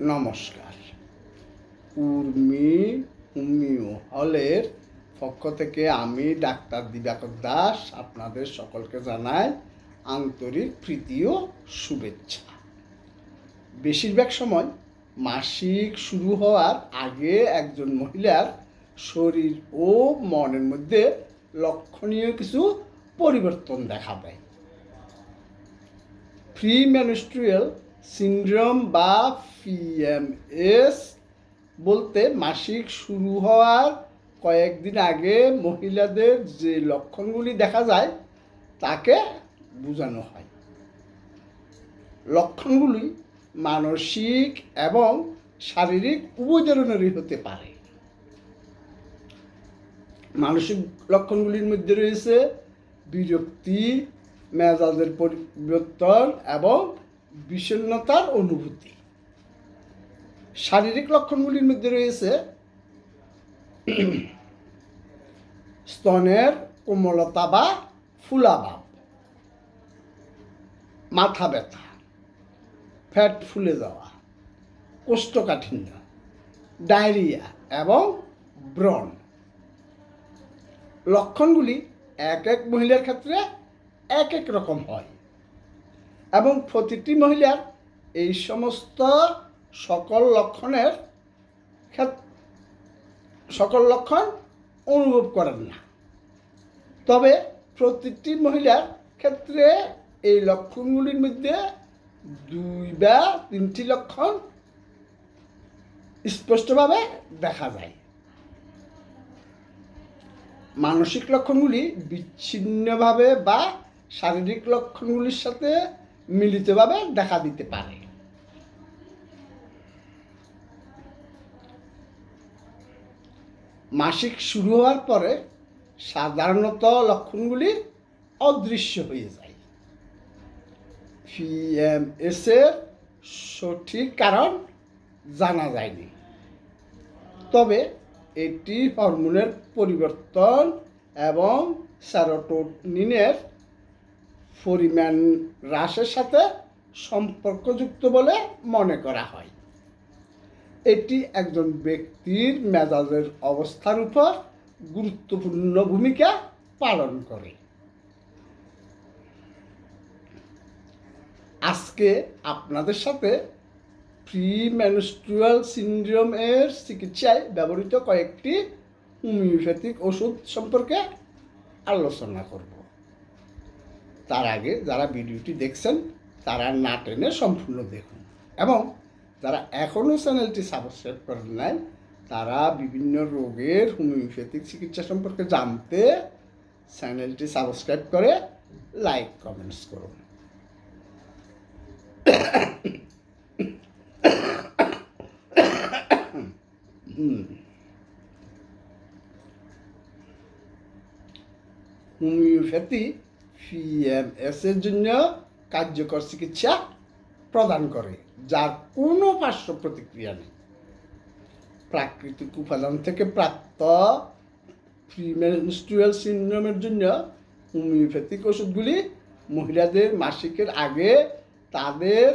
নমস্কার। উর্মি হোমিও হলের পক্ষ থেকে আমি ডাক্তার দিবাকর দাস আপনাদের সকলকে জানাই আন্তরিক প্রীতি ও শুভেচ্ছা। বেশিরভাগ সময় মাসিক শুরু হওয়ার আগে একজন মহিলার শরীর ও মনের মধ্যে লক্ষণীয় কিছু পরিবর্তন দেখা দেয়। প্রি মেনস্ট্রুয়াল সিনড্রোম বা পিএমএস বলতে মাসিক শুরু হওয়ার কয়েকদিন আগে মহিলাদের যে লক্ষণগুলি দেখা যায় তাকে বোঝানো হয়। লক্ষণগুলি মানসিক এবং শারীরিক উভয় ধরনেরই হতে পারে। মানসিক লক্ষণগুলির মধ্যে রয়েছে বিরক্তি, মেজাজের পরিবর্তন এবং বিষণ্ণতার অনুভূতি। শারীরিক লক্ষণগুলির মধ্যে রয়েছে স্তনের কোমলতা বা ফুলাভাব, মাথা ব্যথা, পেট ফুলে যাওয়া, কোষ্ঠকাঠিন্য, ডায়রিয়া এবং ব্রণ। লক্ষণগুলি এক এক মহিলার ক্ষেত্রে এক এক রকম হয় এবং প্রতিটি মহিলার এই সমস্ত সকল লক্ষণ অনুভব করেন না। তবে প্রতিটি মহিলার ক্ষেত্রে এই লক্ষণগুলির মধ্যে 2 বা 3টি লক্ষণ স্পষ্টভাবে দেখা যায়। মানসিক লক্ষণগুলি বিচ্ছিন্নভাবে বা শারীরিক লক্ষণগুলির সাথে মিলিতভাবে দেখা দিতে পারে। মাসিক শুরু হওয়ার পরে সাধারণত লক্ষণগুলি অদৃশ্য হয়ে যায়। পিএমএসের সঠিক কারণ জানা যায়নি, তবে এটি হরমোনের পরিবর্তন এবং সেরোটোনিনের পরিমাণ হ্রাসের সাথে সম্পর্কযুক্ত বলে মনে করা হয়। এটি একজন ব্যক্তির মেজাজের অবস্থার উপর গুরুত্বপূর্ণ ভূমিকা পালন করে। আজকে আপনাদের সাথে প্রি মেনস্ট্রুয়াল সিনড্রোম এর চিকিৎসায় ব্যবহৃত কয়েকটি হোমিওপ্যাথিক ওষুধ সম্পর্কে আলোচনা করব। তার আগে যারা ভিডিওটি দেখছেন তারা না টেনে সম্পূর্ণ দেখুন, এবং যারা এখনও চ্যানেলটি সাবস্ক্রাইব করেন নাই তারা বিভিন্ন রোগের হোমিওপ্যাথিক চিকিৎসা সম্পর্কে জানতে চ্যানেলটি সাবস্ক্রাইব করে লাইক কমেন্টস করুন। হোমিওপ্যাথি পিএমএস এর জন্য কার্যকর চিকিৎসা প্রদান করে যার কোনো পার্শ্ব প্রতিক্রিয়া নেই। প্রাকৃতিক উপাদান থেকে প্রাপ্ত প্রিমেনস্ট্রুয়াল সিনড্রোমের জন্য হোমিওপ্যাথিক ওষুধগুলি মহিলাদের মাসিকের আগে তাদের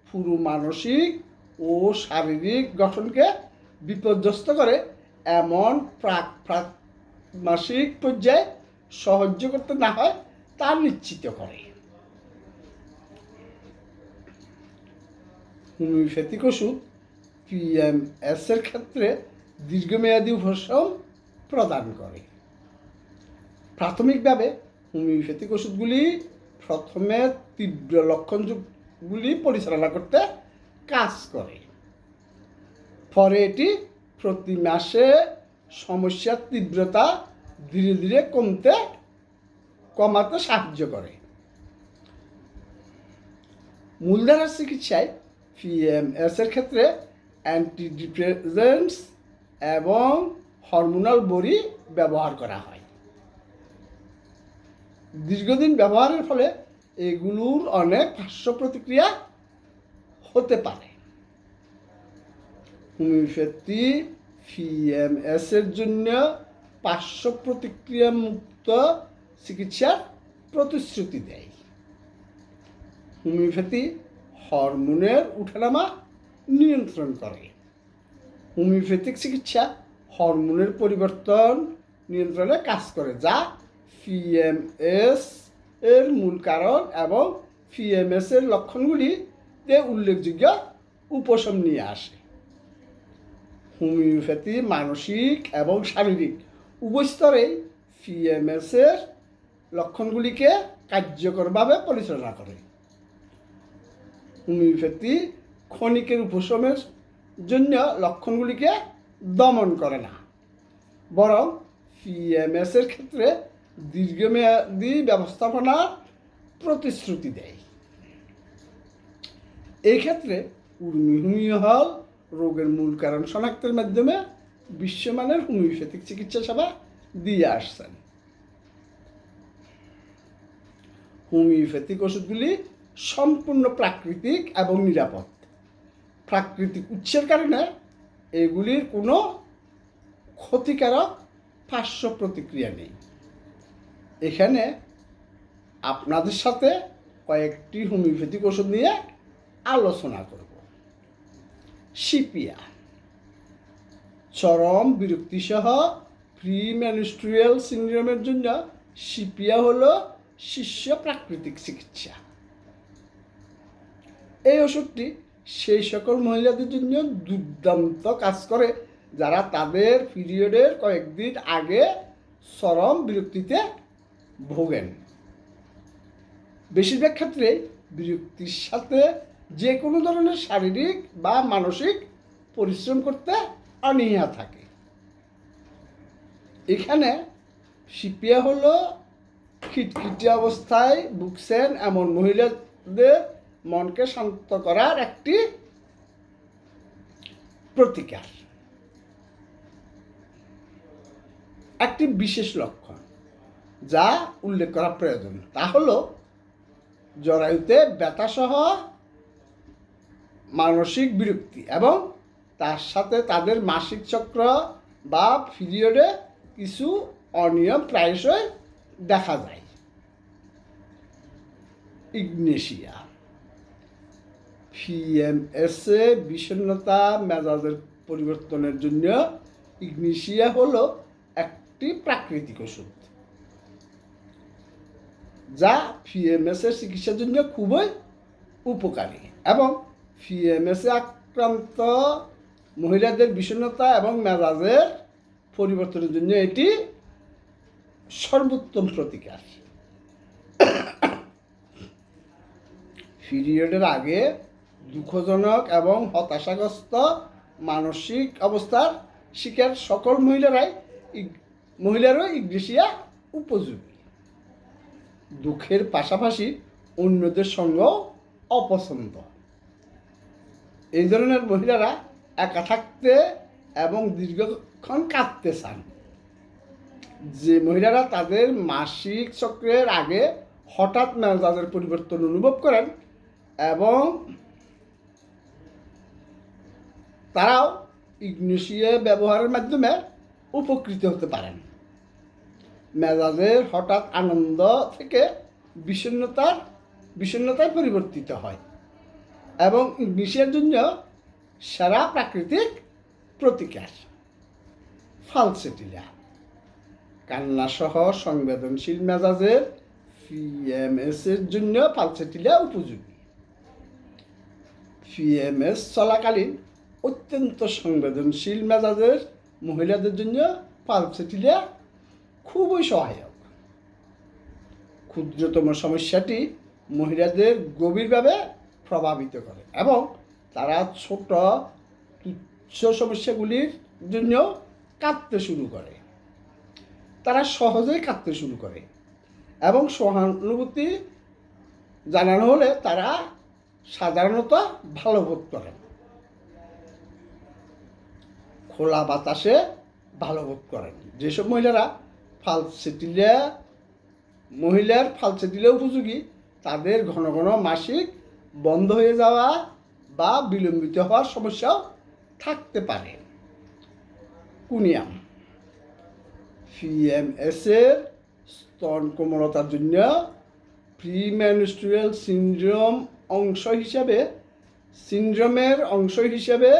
পুরো মানসিক ও শারীরিক গঠনকে বিপর্যস্ত করে এমন প্রাক মাসিক পর্যায়ে সহ্য করতে না হয় তা নিশ্চিত করে। হোমিওপ্যাথিক ওষুধ পিএমএস এর ক্ষেত্রে দীর্ঘমেয়াদী উপশম প্রদান করে। প্রাথমিকভাবে হোমিওপ্যাথিক ওষুধগুলি প্রথমে তীব্র লক্ষণগুলি পরিচালনা করতে কাজ করে, পরে এটি প্রতি মাসে সমস্যার তীব্রতা ধীরে ধীরে কমাতে সাহায্য করে। মূলধারার চিকিৎসায় পিএমএস এর ক্ষেত্রে অ্যান্টিডিপ্রেসেন্টস এবং হরমোনাল বড়ি ব্যবহার করা হয়। দীর্ঘদিন ব্যবহারের ফলে এগুলোর অনেক পার্শ্ব প্রতিক্রিয়া হতে পারে। হোমিওপ্যাথি পিএমএস এর জন্য পার্শ্ব প্রতিক্রিয়া মুক্ত চিকিৎসার প্রতিশ্রুতি দেয়। হোমিওপ্যাথি হরমোনের উঠানামা নিয়ন্ত্রণ করে। হোমিওপ্যাথিক চিকিৎসা হরমোনের পরিবর্তন নিয়ন্ত্রণে কাজ করে, যা পিএমএস এর মূল কারণ এবং পিএমএস এর লক্ষণগুলিতে উল্লেখযোগ্য উপশম নিয়ে আসে। হোমিওপ্যাথি মানসিক এবং শারীরিক উভয় স্তরেই পিএমএস এর লক্ষণগুলিকে কার্যকরভাবে পরিচালনা করে। হোমিওপ্যাথি ক্ষণিকের উপশমের জন্য লক্ষণগুলিকে দমন করে না, বরং পিএমএস এর ক্ষেত্রে দীর্ঘমেয়াদী ব্যবস্থাপনার প্রতিশ্রুতি দেয়। এই ক্ষেত্রে হোমিও হল রোগের মূল কারণ শনাক্তের মাধ্যমে বিশ্বমানের হোমিওপ্যাথিক চিকিৎসা সেবা দিয়ে আসছেন। হোমিওপ্যাথিক ওষুধগুলি সম্পূর্ণ প্রাকৃতিক এবং নিরাপদ। প্রাকৃতিক উৎসের কারণে এগুলির কোনো ক্ষতিকারক পার্শ্ব প্রতিক্রিয়া নেই। এখানে আপনাদের সাথে কয়েকটি হোমিওপ্যাথিক ওষুধ নিয়ে আলোচনা করব। সিপিয়া চরম বিরক্তিসহ প্রি মেনস্ট্রুয়াল সিনড্রোমের জন্য সিপিয়া হলো শীর্ষ প্রাকৃতিক চিকিৎসা। এই ওষুধটি সেই সকল মহিলাদের জন্য দুর্দান্ত কাজ করে যারা তাদের পিরিয়ডের কয়েকদিন আগে চরম বিরক্তিতে ভোগেন। বেশিরভাগ ক্ষেত্রে বিরক্তির সাথে যে কোনো ধরনের শারীরিক বা মানসিক পরিশ্রম করতে অনীহা থাকে। এখানে সিপিয়া হলো খিটখিটে অবস্থায় ভুগছেন এমন মহিলাদের মনকে শান্ত করার একটি প্রতিকার। একটি বিশেষ লক্ষণ যা উল্লেখ করা প্রয়োজন তা হলো জরায়ুতে ব্যথাসহ মানসিক বিরক্তি এবং তার সাথে তাদের মাসিক চক্র বা পিরিয়ডে কিছু অনিয়ম প্রায়শই দেখা যায়। ইগনেশিয়া পিএমএসে বিষণ্ণতা মেজাজের পরিবর্তনের জন্য ইগনেশিয়া হলো একটি প্রাকৃতিক ওষুধ যা পিএমএসের চিকিৎসার জন্য খুবই উপকারী এবং পিএমএসে আক্রান্ত মহিলাদের বিষণ্ণতা এবং মেজাজের পরিবর্তনের জন্য এটি সর্বোত্তম প্রতিকার। পিরিয়ডের আগে দুঃখজনক এবং হতাশাগ্রস্ত মানসিক অবস্থার শিকার সকল মহিলারও ইগনেশিয়া উপযোগী। দুঃখের পাশাপাশি অন্যদের সঙ্গেও অপছন্দ। এই ধরনের মহিলারা একা থাকতে এবং দীর্ঘক্ষণ কাঁদতে চান। যে মহিলারা তাদের মাসিক চক্রের আগে হঠাৎ মেজাজের পরিবর্তন অনুভব করেন এবং তারাও ইগনেশিয়া ব্যবহারের মাধ্যমে উপকৃত হতে পারেন। মেজাজের হঠাৎ আনন্দ থেকে বিষণ্ণতায় পরিবর্তিত হয় এবং ইগনেশিয়ার জন্য সেরা প্রাকৃতিক প্রতিকার। ফালসেটিলা কান্নাসহ সংবেদনশীল মেজাজের পিএমএসের জন্য ফালসেটিলা উপযোগী। পিএমএস চলাকালীন অত্যন্ত সংবেদনশীল মেজাজের মহিলাদের জন্য ফালসেটিলা খুবই সহায়ক। ক্ষুদ্রতম সমস্যাটি মহিলাদের গভীরভাবে প্রভাবিত করে এবং তারা ছোট তুচ্ছ সমস্যাগুলির জন্য কাঁদতে শুরু করে। তারা সহজেই কাঁদতে শুরু করে এবং সহানুভূতি জানানো হলে তারা সাধারণত ভালো বোধ করেন। খোলা বাতাসে ভালো বোধ করেন। যেসব মহিলার ফালসেটিলা উপযোগী তাদের ঘন ঘন মাসিক বন্ধ হয়ে যাওয়া বা বিলম্বিত হওয়ার সমস্যাও থাকতে পারে। কুনিয়াম পিএমএসের স্তন কোমলতার জন্য প্রিমেনস্ট্রুয়াল সিনড্রোম অংশ হিসাবে সিনড্রোমের অংশ হিসেবে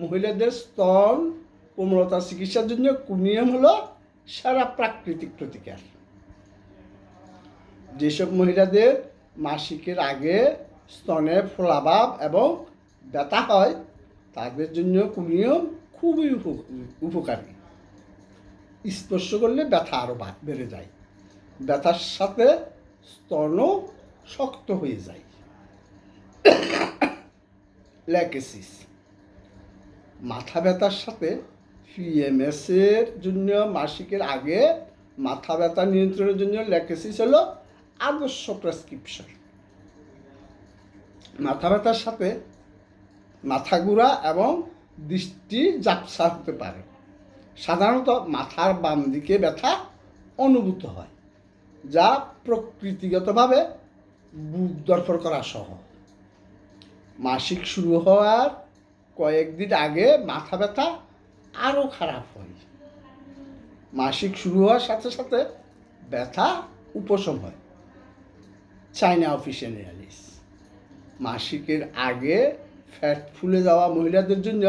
মহিলাদের স্তন কোমলতা চিকিৎসার জন্য কুনিয়াম হলো সারা প্রাকৃতিক প্রতিকার। যেসব মহিলাদের মাসিকের আগে স্তনে ফোলাভাব এবং ব্যথা হয় তাদের জন্য কুনিয়াম খুবই উপকারী। স্পর্শ করলে ব্যথা আরও বেড়ে যায়, ব্যথার সাথে স্তনও শক্ত হয়ে যায়। ল্যাকেসিস, মাথা ব্যথার সাথে পিএমএসের জন্য মাসিকের আগে মাথা ব্যথা নিয়ন্ত্রণের জন্য ল্যাকেসিস হলো আদর্শ প্রেসক্রিপশন। মাথা ব্যথার সাথে মাথা ঘোরা এবং দৃষ্টি ঝাপসা হতে পারে। সাধারণত মাথার বাম দিকে ব্যথা অনুভূত হয়, যা প্রকৃতিগতভাবে বুক ধরফর করা সহ। মাসিক শুরু হওয়ার কয়েকদিন আগে মাথা ব্যথা আরও খারাপ হয়। মাসিক শুরু হওয়ার সাথে সাথে ব্যথা উপশম হয়। চাইনা অফিসিয়ালিস, মাসিকের আগে ফ্যাট ফুলে যাওয়া মহিলাদের জন্য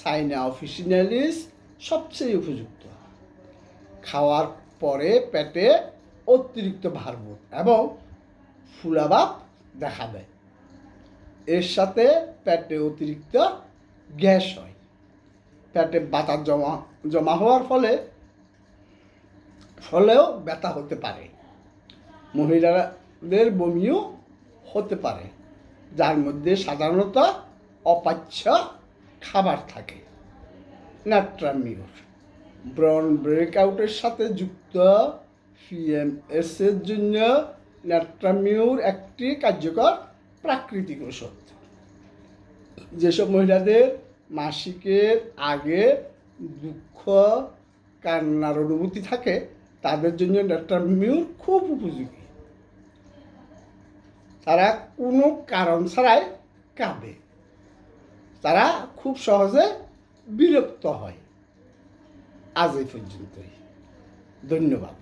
চাইনা অফিসিয়ালিস সবচেয়ে উপযুক্ত। খাওয়ার পরে পেটে অতিরিক্ত ভারবোধ এবং ফুলাভাব দেখা দেয়। এর সাথে পেটে অতিরিক্ত গ্যাস হয়। পেটে বাতাস জমা হওয়ার ফলেও ব্যথা হতে পারে। মহিলাদের বমিও হতে পারে, যার মধ্যে সাধারণত অপাচ্য খাবার থাকে। ন্যাট্রামিউর, ব্রন ব্রেকআউটের সাথে যুক্ত পিএমএসের জন্য ন্যাট্রামিউর একটি কার্যকর প্রাকৃতিক ওষুধ। যেসব মহিলাদের মাসিকের আগে দুঃখ কান্নার অনুভূতি থাকে তাদের জন্য ন্যাট্রামিউর খুব উপযোগী। তারা কোনো কারণ ছাড়াই কাঁদে, তারা খুব সহজে বিরক্ত হয়। আজ এই পর্যন্তই, ধন্যবাদ।